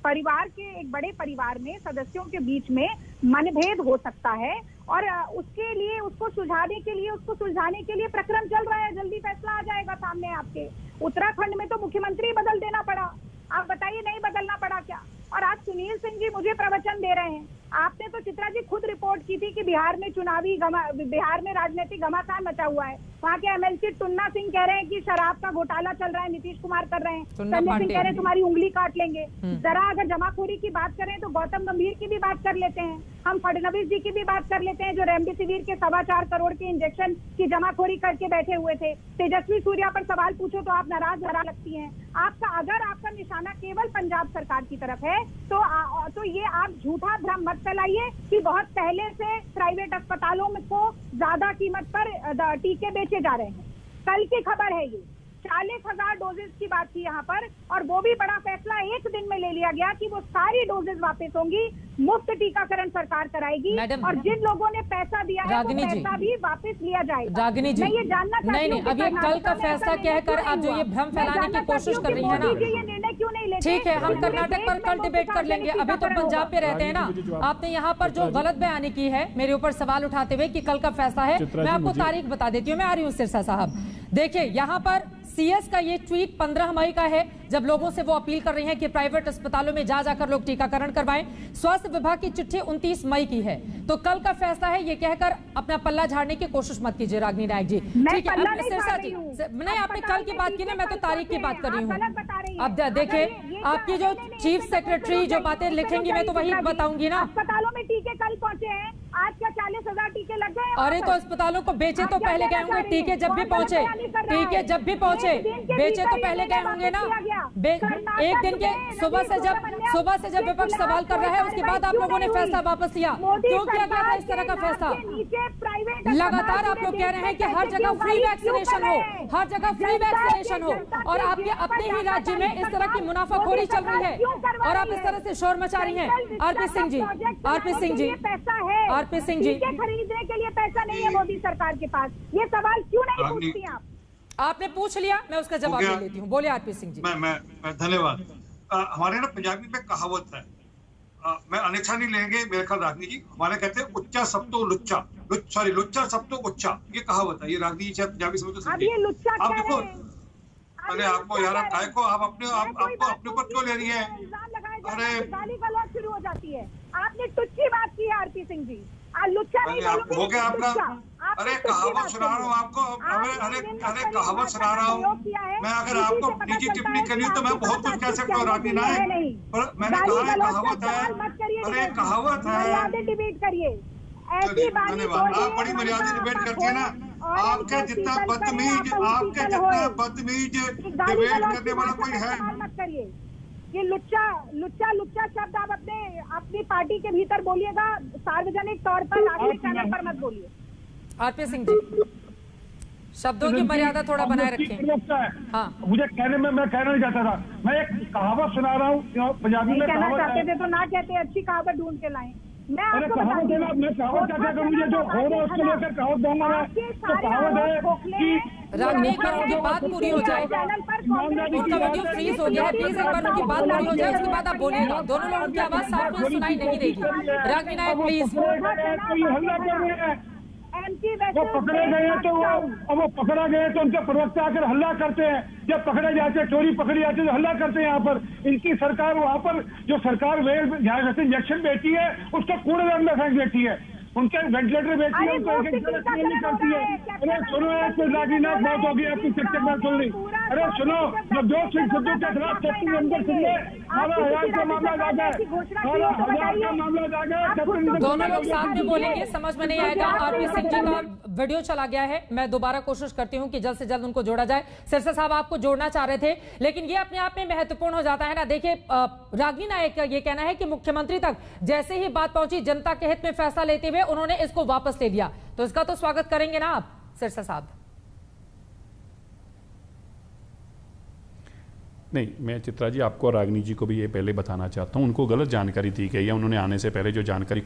परिवार के, एक बड़े परिवार में सदस्यों के बीच में मनभेद हो सकता है, और उसके लिए, उसको सुलझाने के लिए प्रक्रम चल रहा है। जल्दी फैसला आ जाएगा सामने आपके। उत्तराखंड में तो मुख्यमंत्री बदल देना पड़ा, आप बताइए नहीं बदलना पड़ा क्या? और आज सुनील सिंह जी मुझे प्रवचन दे रहे हैं। आपने तो चित्रा जी खुद रिपोर्ट की थी कि बिहार में राजनीतिक घमासान मचा हुआ है। वहाँ के एमएलसी टुन्ना सिंह कह रहे हैं कि शराब का घोटाला चल रहा है, नीतीश कुमार कर रहे हैं। संजय सिंह कह रहे हैं तुम्हारी उंगली काट लेंगे। जरा अगर जमाखोरी की बात करें तो गौतम गंभीर की भी बात कर लेते हैं, हम फडणवीस जी की भी बात कर लेते हैं, जो रेमडेसिविर के 4.25 करोड़ के इंजेक्शन की जमाखोरी करके बैठे हुए थे। तेजस्वी सूर्या पर सवाल पूछो तो आप नाराज हरा लगती हैं। अगर आपका निशाना केवल पंजाब सरकार की तरफ है तो ये आप झूठा भ्रम मत फैलाइए कि बहुत पहले से प्राइवेट अस्पतालों में को ज्यादा कीमत पर टीके बेचे जा रहे हैं। कल की खबर है ये, 40,000 डोजेज की बात थी यहाँ पर, और वो भी बड़ा फैसला एक दिन में ले लिया गया कि वो सारी डोजेज वापस होंगी, मुफ्त टीकाकरण सरकार कराएगी, और जिन लोगों ने पैसा दिया है वो पैसा भी वापस लिया जाएगा। रागिनी जी, मैं ये जानना चाहती हूं, अब ये कल का फैसला कहकर आप जो ये भ्रम फैलाने की कोशिश कर रही है ना, ये निर्णय क्यों नहीं लेते? ठीक है, हम कर्नाटक पर कल डिबेट कर लेंगे, अभी तो पंजाब पे रहते हैं ना। आपने यहाँ पर जो गलत बयानी की है मेरे ऊपर सवाल उठाते हुए कि कल का फैसला है, मैं आपको तारीख बता देती हूँ। मैं आ रही हूँ सिरसा साहब, देखिए यहाँ पर सीएस का ये ट्वीट 15 मई का है, जब लोगों से वो अपील कर रही हैं कि प्राइवेट अस्पतालों में जाकर लोग टीकाकरण करवाएं। स्वास्थ्य विभाग की चिट्ठी 29 मई की है, तो कल का फैसला है, ये कहकर अपना पल्ला झाड़ने की कोशिश मत कीजिए रागिनी नायक जी। ठीक है, आपने सिरसा जी नहीं, आपने कल की बात की ना, मैं तो तारीख की बात कर रही हूँ। अब देखिए, आपकी जो चीफ सेक्रेटरी जो बातें लिखेंगी मैं तो वही बताऊंगी ना। अस्पतालों में टीके कल पहुंचे हैं, आज क्या 40,000 टीके लग गए? अरे तो अस्पतालों को बेचे तो पहले गए होंगे, टीके जब भी पहुंचे, टीके जब भी पहुंचे बेचे तो पहले गए होंगे ना। एक दिन के सुबह से जब विपक्ष सवाल कर रहा है उसके बाद आप लोगों ने फैसला वापस लिया, क्यों किया गया था इस तरह का फैसला? लगातार आप लोग कह रहे हैं कि हर जगह फ्री वैक्सीनेशन हो, हर जगह फ्री वैक्सीनेशन हो, और आपके अपने ही राज्य में इस तरह की मुनाफाखोरी चल रही है और आप इस तरह से शोर मचा रही हैं। आरपी सिंह जी, पैसा है, आरपी सिंह जी, खरीदने के लिए पैसा नहीं है मोदी सरकार के पास, ये सवाल क्यों नहीं पूछती आप? आपने पूछ लिया, मैं उसका जवाब दे लेती हूँ। बोले आरपी सिंह जी। मैं धन्यवाद। हमारे ना पंजाबी में कहावत है, मैं अनेच्छा नहीं लेंगे मेरे ख्याल रागनी जी, हमारे कहते हैं उच्चा सब तो लुच्चा, लुच्चा सब तो उच्चा, ये कहावत है। ये रागनी जी पंजाबी समझ तो समझिए। आप देखो, अरे आपको यार आप काय को आप अपने ऊपर क्यों ले रही है? अरे गाली गलौज शुरू हो जाती है। आपने टुच्ची बात की है आरपी सिंह जी, लुच्चा नहीं बोलूंगी, हो गया आपका। अरे कहावत सुना रहा हूँ आपको, अरे कहावत सुना रहा हूँ मैं। अगर आपको निजी टिप्पणी करनी तो मैं बहुत कुछ कह सकता हूँ रागनी नायक, पर मैंने कहा है कहावत है। अरे कहावत है, डिबेट करिए। धन्यवाद, आप बड़ी मर्यादा डिबेट करती है ना। आपके जितना बदतमीज डिबेट करने वाला कोई है? मत करिए ये लुच्चा शब्द आप अपनी पार्टी के भीतर बोलिएगा, सार्वजनिक तौर पर आखिरी चैनल पर मत बोलिए। आरपी सिंह जी, शब्दों की मर्यादा थोड़ा बनाए रखें। हाँ, मुझे कहने में मैं कहना नहीं चाहता था, मैं एक कहावत सुना रहा हूँ पंजाबी में। कहना चाहते थे तो ना कहते, अच्छी कहावत ढूंढ के लाएं। मैं आपको मैं कहावत क्या कहता, मुझे जो हो रहा है उसको लेकर कहावत दूंगा मैं। तो कहावत है कि रागनी एक बार उनकी बात पूरी हो जाए, उनका वीडियो फ्रीज हो गया है, प्लीज एक बार उनकी बात पूरी हो जाए, उसके बाद आप बोलिएगा। दोनों लोगों की आवाज साफ में सुनाई नहीं देगी। रागनी नायक प्लीज। हल्ला कर रहे हैं, वो पकड़े गए हैं तो वो पकड़ा गए तो उनके प्रवक्ता आकर हल्ला करते हैं। जब पकड़े जाते हैं, चोरी पकड़ी जाती है तो हल्ला करते हैं। यहाँ पर इनकी सरकार, वहाँ पर जो सरकार इंजेक्शन बेची है उसको कूड़ेदान में फेंक देती है, उनके वेंटिलेटर बेची है, उनको एक नहीं करती है। अरे सुनो यार, रागनी नायक बात होगी आपकी, चक्कर में सुन ली। अरे सुनो, नवजोत सिंह सिद्धू के खिलाफ कैप्टन अमरिंदर सिंह ने 18,000 का मामला जागा, 18,000 का मामला जागा। दोनों लोग साथ में बोलेंगे, समझ में नहीं आएगा। आरपी सिंह जी का वीडियो चला गया है, मैं दोबारा कोशिश करती हूँ कि जल्द से जल्द उनको जोड़ा जाए। सिरसा साहब आपको जोड़ना चाह रहे थे, लेकिन ये अपने आप में महत्वपूर्ण हो जाता है ना। देखिए, रागनी नायक का ये कहना है कि मुख्यमंत्री तक जैसे ही बात पहुंची, जनता के हित में फैसला लेते हुए उन्होंने इसको वापस ले लिया, तो इसका तो स्वागत करेंगे ना आप सिरसा साहब? नहीं, मैं चित्रा जी आपको और रागनी जी को भी ये पहले बताना चाहता हूँ, उनको गलत जानकारी दी गई है। उन्होंने आने से पहले जो जानकारी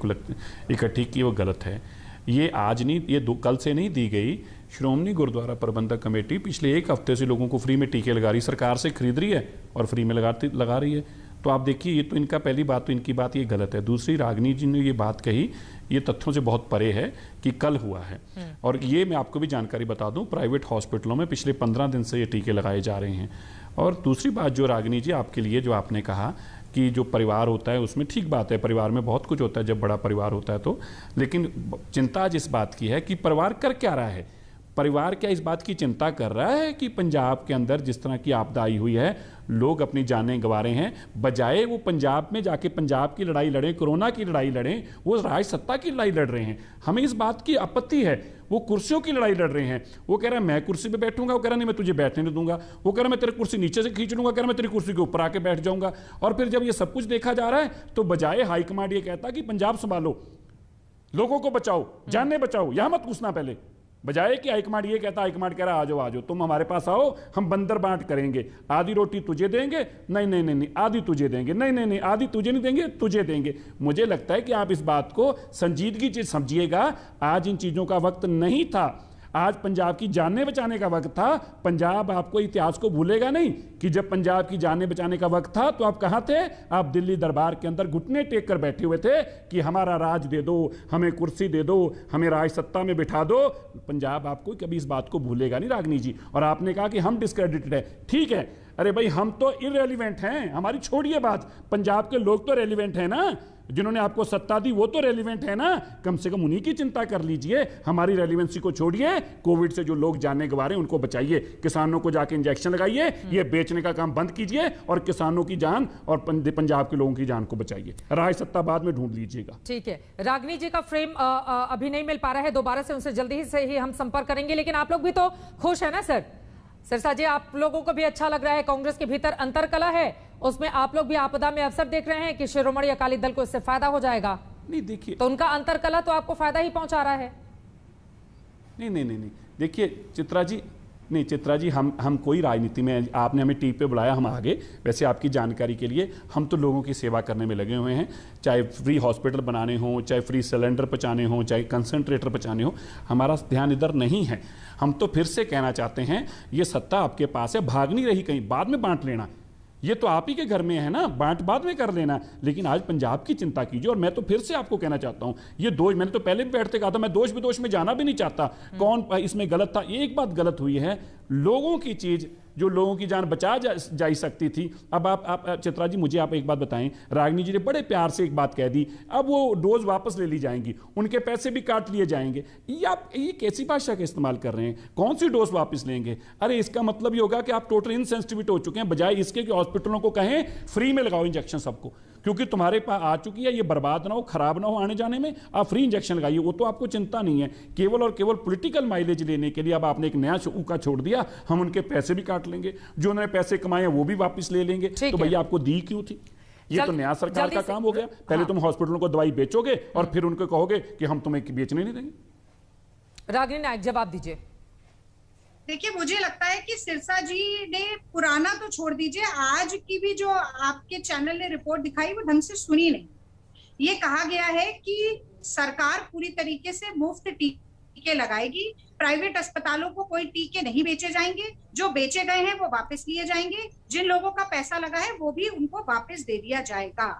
इकट्ठी की वो गलत है। ये आज नहीं, ये कल से नहीं दी गई। श्रोमणी गुरुद्वारा प्रबंधक कमेटी पिछले एक हफ्ते से लोगों को फ्री में टीके लगा रही, सरकार से खरीद रही है और फ्री में लगा रही है। तो आप देखिए, ये तो इनका पहली बात तो इनकी बात ये गलत है। दूसरी, रागनी जी ने ये बात कही, ये तथ्यों से बहुत परे है कि कल हुआ है। और ये मैं आपको भी जानकारी बता दूं, प्राइवेट हॉस्पिटलों में पिछले 15 दिन से ये टीके लगाए जा रहे हैं। और दूसरी बात जो रागनी जी आपके लिए जो आपने कहा कि जो परिवार होता है उसमें, ठीक बात है, परिवार में बहुत कुछ होता है जब बड़ा परिवार होता है तो, लेकिन चिंता आज इस बात की है कि परिवार कर क्या रहा है। परिवार क्या इस बात की चिंता कर रहा है कि पंजाब के अंदर जिस तरह की आपदा आई हुई है, लोग अपनी जानें गंवा रहे हैं, बजाय वो पंजाब में जाके पंजाब की लड़ाई लड़ें, कोरोना की लड़ाई लड़ें, वो राज सत्ता की लड़ाई लड़ रहे हैं। हमें इस बात की आपत्ति है। वो कुर्सियों की लड़ाई लड़ रहे हैं। वो कह रहा है मैं कुर्सी पे बैठूंगा, वो कह रहा नहीं मैं तुझे बैठने नहीं दूंगा, वो कह रहा मैं तेरी कुर्सी नीचे से खींच लूंगा, कह रहा मैं तेरी कुर्सी के ऊपर आके बैठ जाऊंगा। और फिर जब ये सब कुछ देखा जा रहा है तो बजाय हाईकमांड ये कहता कि पंजाब संभालो, लोगों को बचाओ, जाने बचाओ, यहां मत घुसना, पहले बजाय कि हाईकमांड ये कहता, हाईकमांड कह रहा आ जाओ तुम हमारे पास आओ, हम बंदर बांट करेंगे, आधी रोटी तुझे देंगे, नहीं आधी तुझे देंगे, नहीं आधी तुझे नहीं देंगे, तुझे देंगे। मुझे लगता है कि आप इस बात को संजीदगी से समझिएगा। आज इन चीजों का वक्त नहीं था, आज पंजाब की जानें बचाने का वक्त था। पंजाब आपको इतिहास को भूलेगा नहीं कि जब पंजाब की जानें बचाने का वक्त था तो आप कहां थे? आप दिल्ली दरबार के अंदर घुटने टेक कर बैठे हुए थे कि हमारा राज दे दो, हमें कुर्सी दे दो, हमें राज सत्ता में बिठा दो। पंजाब आपको कभी इस बात को भूलेगा नहीं रागनी जी। और आपने कहा कि हम डिस्क्रेडिटेड है, ठीक है, अरे भाई हम तो इररेलीवेंट हैं, हमारी छोड़िए बात, पंजाब के लोग तो रेलिवेंट हैं ना, जिन्होंने आपको सत्ता दी वो तो रेलिवेंट है ना, कम से कम उन्हीं की चिंता कर लीजिए। हमारी रेलिवेंसी को छोड़िए, कोविड से जो लोग जाने गंवा रहे हैं उनको बचाइए, किसानों को जाके इंजेक्शन लगाइए, ये बेचने का काम बंद कीजिए और किसानों की जान और पंजाब के लोगों की जान को बचाइए। राज सत्ता बाद में ढूंढ लीजिएगा। ठीक है, रागनी जी का फ्रेम अभी नहीं मिल पा रहा है, दोबारा से उनसे जल्दी से ही हम संपर्क करेंगे। लेकिन आप लोग भी तो खुश है ना सर? सिरसा जी, आप लोगों को भी अच्छा लग रहा है, कांग्रेस के भीतर अंतरकलह है, उसमें आप लोग भी आपदा में अवसर देख रहे हैं कि शिरोमणि अकाली दल को इससे फायदा हो जाएगा? नहीं देखिए, तो उनका अंतरकलह तो आपको फायदा ही पहुंचा रहा है। नहीं, देखिए चित्रा जी, नहीं चित्रा जी, हम कोई राजनीति में, आपने हमें टीवी पे बुलाया, हम आगे। वैसे आपकी जानकारी के लिए, हम तो लोगों की सेवा करने में लगे हुए हैं, चाहे फ्री हॉस्पिटल बनाने हों, चाहे फ्री सिलेंडर पहुँचाने हों, चाहे कंसंट्रेटर पहुँचाने हों, हमारा ध्यान इधर नहीं है। हम तो फिर से कहना चाहते हैं, ये सत्ता आपके पास है, भाग नहीं रही कहीं, बाद में बांट लेना। ये तो आप ही के घर में है ना, बांट बाद में कर लेना, लेकिन आज पंजाब की चिंता कीजिए। और मैं तो फिर से आपको कहना चाहता हूं, ये दोष, मैंने तो पहले भी बैठते कहा था, मैं दोष विदोष में जाना भी नहीं चाहता, कौन इसमें गलत था। एक बात गलत हुई है, लोगों की चीज जो लोगों की जान बचा जा सकती थी। अब आप चित्रा जी, मुझे आप एक बात बताएं, रागिनी जी ने बड़े प्यार से एक बात कह दी, अब वो डोज वापस ले ली जाएंगी, उनके पैसे भी काट लिए जाएंगे। ये कैसी भाषा का इस्तेमाल कर रहे हैं? कौन सी डोज वापस लेंगे? अरे इसका मतलब ये होगा कि आप टोटल इनसेंसिटिव हो चुके हैं, बजाय इसके कि हॉस्पिटलों को कहें फ्री में लगाओ इंजेक्शन सबको, क्योंकि तुम्हारे पास आ चुकी है, ये बर्बाद ना हो, खराब ना हो आने जाने में, आप फ्री इंजेक्शन लगाइए। वो तो आपको चिंता नहीं है, केवल और केवल पॉलिटिकल माइलेज लेने के लिए अब आपने एक नया का छोड़ दिया, हम उनके पैसे भी काट लेंगे, जो उन्होंने पैसे कमाए वो भी वापस ले लेंगे। तो भैया आपको दी क्यों थी? ये तो नया सरकार का काम हो गया। पहले तुम हॉस्पिटलों को दवाई बेचोगे और फिर उनको कहोगे कि हम तुम्हें बेचने नहीं देंगे। रागिनी नायक, जवाब दीजिए। देखिए, मुझे लगता है कि सिरसा जी ने पुराना तो छोड़ दीजिए, आज की भी जो आपके चैनल ने रिपोर्ट दिखाई वो ढंग से सुनी नहीं। ये कहा गया है कि सरकार पूरी तरीके से मुफ्त टीके लगाएगी, प्राइवेट अस्पतालों को कोई टीके नहीं बेचे जाएंगे, जो बेचे गए हैं वो वापस लिए जाएंगे, जिन लोगों का पैसा लगा है वो भी उनको वापस दे दिया जाएगा।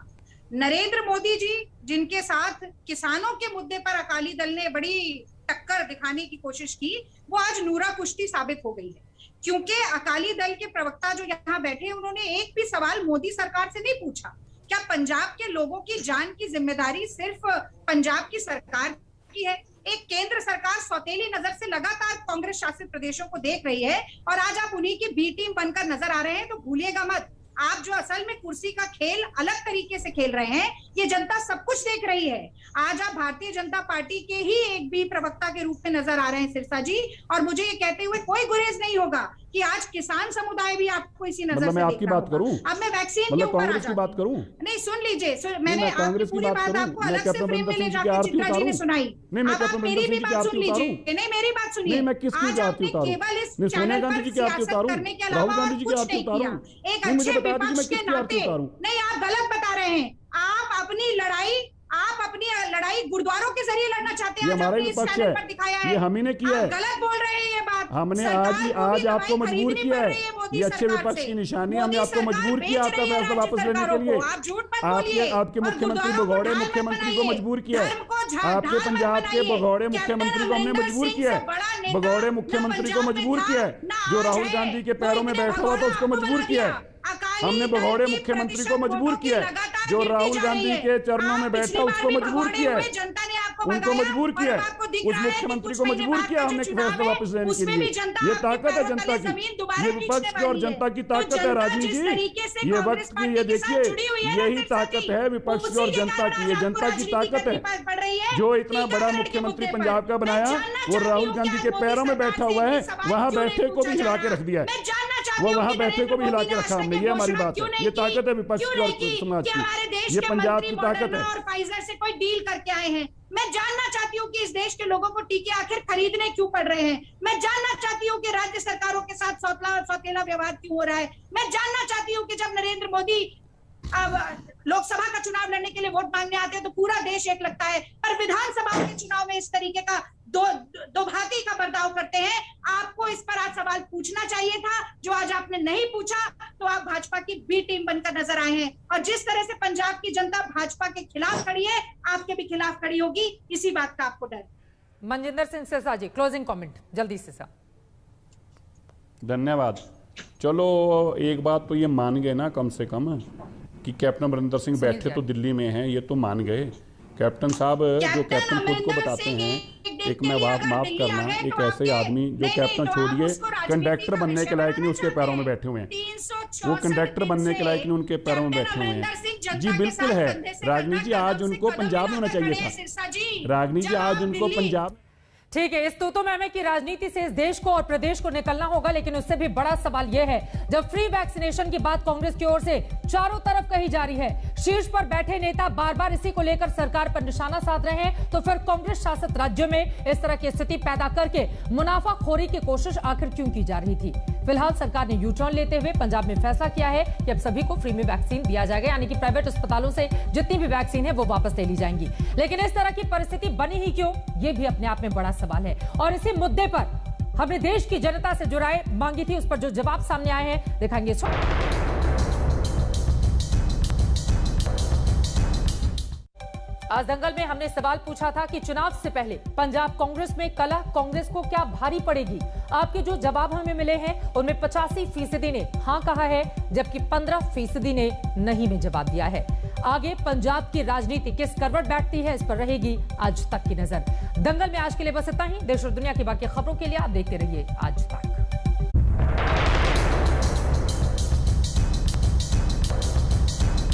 नरेंद्र मोदी जी, जिनके साथ किसानों के मुद्दे पर अकाली दल ने बड़ी टक्कर दिखाने की कोशिश की, वो आज नूरा कुश्ती साबित हो गई है, क्योंकि अकाली दल के प्रवक्ता जो यहाँ बैठे उन्होंने एक भी सवाल मोदी सरकार से नहीं पूछा। क्या पंजाब के लोगों की जान की जिम्मेदारी सिर्फ पंजाब की सरकार की है? एक केंद्र सरकार सौतेली नजर से लगातार कांग्रेस शासित प्रदेशों को देख रही है और आज आप उन्हीं की बी टीम बनकर नजर आ रहे हैं। तो भूलिएगा मत, आप जो असल में कुर्सी का खेल अलग तरीके से खेल रहे हैं, ये जनता सब कुछ देख रही है। आज आप भारतीय जनता पार्टी के ही एक भी प्रवक्ता के रूप में नजर आ रहे हैं सिरसा जी, और मुझे ये कहते हुए कोई गुरेज नहीं होगा कि आज किसान समुदाय भी आपको इसी नजर से मैं आपकी बात करूं? अब मैं वैक्सीन के ऊपर कांग्रेस की बात करूं? नहीं, सुन लीजिए, मैंने कांग्रेस की बात आपको अलग से फ्रेम में ले जाकर चित्रा जी ने सुनाई। अब आप मेरी भी बात सुन लीजिए। नहीं, मेरी बात सुनिए। आज आपने केवल इस चैनल पर सियासत करने के अलावा कुछ नहीं किया। एक अच्छे विपक्ष के नाते नहीं, आप गलत बता रहे हैं। आप अपनी लड़ाई गुरुद्वारों के जरिए लड़ना चाहते हैं। हमारा विपक्ष है, ये हम ही ने किया है। गलत बोल रहे हैं ये बात। हमने आज आपको मजबूर किया है, ये अच्छे विपक्ष की निशानी, हमने आपको मजबूर किया आपका फैसला वापस लेने के लिए। आपके मुख्यमंत्री भगौड़े मुख्यमंत्री को मजबूर किया है, आपके पंजाब के भगौड़े मुख्यमंत्री को हमने मजबूर किया है, भगौड़े मुख्यमंत्री को मजबूर किया है, जो राहुल गांधी के पैरों में बैठा हुआ था उसको मजबूर किया है। हमने भगौड़े मुख्यमंत्री को मजबूर किया है, जो राहुल गांधी के चरणों में बैठा उसको मजबूर किया है, उनको मजबूर किया है, उस मुख्यमंत्री को मजबूर किया हमने फैसला वापस लेने के लिए। ये ताकत है जनता की, ये विपक्ष की और जनता की ताकत है राजनीति जी। ये वक्त की, ये देखिए, यही ताकत है विपक्ष की और जनता की, ये जनता की ताकत है। जो इतना बड़ा मुख्यमंत्री पंजाब का बनाया, वो राहुल गांधी के पैरों में बैठा हुआ है, वहां बैठे को भी हिला के रख दिया है, वो वहां बैठे को भी हिला के रखा हमने। ये हमारी बात है, ये ताकत है विपक्ष की और समाज की, ये पंजाब की ताकत है। और फाइजर से कोई डील करके आए हैं। मैं जानना चाहती हूँ कि इस देश के लोगों को टीके आखिर खरीदने क्यों पड़ रहे हैं। मैं जानना चाहती हूँ कि राज्य सरकारों के साथ सौतेला व्यवहार क्यों हो रहा है। मैं जानना चाहती हूँ कि जब नरेंद्र मोदी लोकसभा का चुनाव लड़ने के लिए वोट मांगने आते हैं तो पूरा देश एक लगता है, पर विधानसभा के चुनाव में इस तरीके का दो भांति का बर्ताव करते हैं। आपको इस पर आज सवाल पूछना चाहिए था, जो आज आपने नहीं पूछा, तो आप भाजपा की बी टीम बनकर नजर आए हैं। और जिस तरह से पंजाब की जनता भाजपा के खिलाफ खड़ी है, आपके भी खिलाफ खड़ी होगी, इसी बात का आपको डर। मनजिंदर सिंह सिरसा जी, क्लोजिंग कमेंट जल्दी से सर। धन्यवाद। चलो एक बात तो ये मान गए ना कम से कम कि कैप्टन अमरिंदर सिंह बैठे तो दिल्ली में हैं, ये तो मान गए। कैप्टन साहब जो कैप्टन खुद को बताते हैं, एक मैं बात माफ करना, एक ऐसे आदमी जो कैप्टन छोड़िए कंडक्टर बनने के लायक नहीं, उसके पैरों में बैठे हुए हैं, वो कंडक्टर बनने के लायक नहीं, उनके पैरों में बैठे हुए हैं। जी बिल्कुल है रागिनी जी, आज उनको पंजाब में होना चाहिए था। रागिनी जी आज उनको पंजाब, ठीक है, इस तूतो मैमे की राजनीति से इस देश को और प्रदेश को निकलना होगा, लेकिन उससे भी बड़ा सवाल यह है, जब फ्री वैक्सीनेशन की बात कांग्रेस की ओर से चारों तरफ कही जा रही है, शीर्ष पर बैठे नेता बार बार इसी को लेकर सरकार पर निशाना साध रहे हैं, तो फिर कांग्रेस शासित राज्यों में इस तरह की स्थिति पैदा करके मुनाफाखोरी की कोशिश आखिर क्यों की जा रही थी। फिलहाल सरकार ने यू टर्न लेते हुए पंजाब में फैसला किया है कि अब सभी को फ्री में वैक्सीन दिया जाएगा, यानी कि प्राइवेट अस्पतालों से जितनी भी वैक्सीन है वो वापस ले ली जाएंगी। लेकिन इस तरह की परिस्थिति बनी ही क्यों, ये भी अपने आप में बड़ा सवाल है। और इसी मुद्दे पर हमने देश की जनता से जो राय मांगी थी, उस पर जो जवाब सामने आए हैं दिखाएंगे। आज दंगल में हमने सवाल पूछा था कि चुनाव से पहले पंजाब कांग्रेस में कलह कांग्रेस को क्या भारी पड़ेगी। आपके जो जवाब हमें मिले हैं उनमें 85% ने हां कहा है, जबकि 15% ने नहीं में जवाब दिया है। आगे पंजाब की राजनीति किस करवट बैठती है, इस पर रहेगी आज तक की नजर। दंगल में आज के लिए बस इतना ही। देश और दुनिया की बाकी खबरों के लिए आप देखते रहिए आज तक।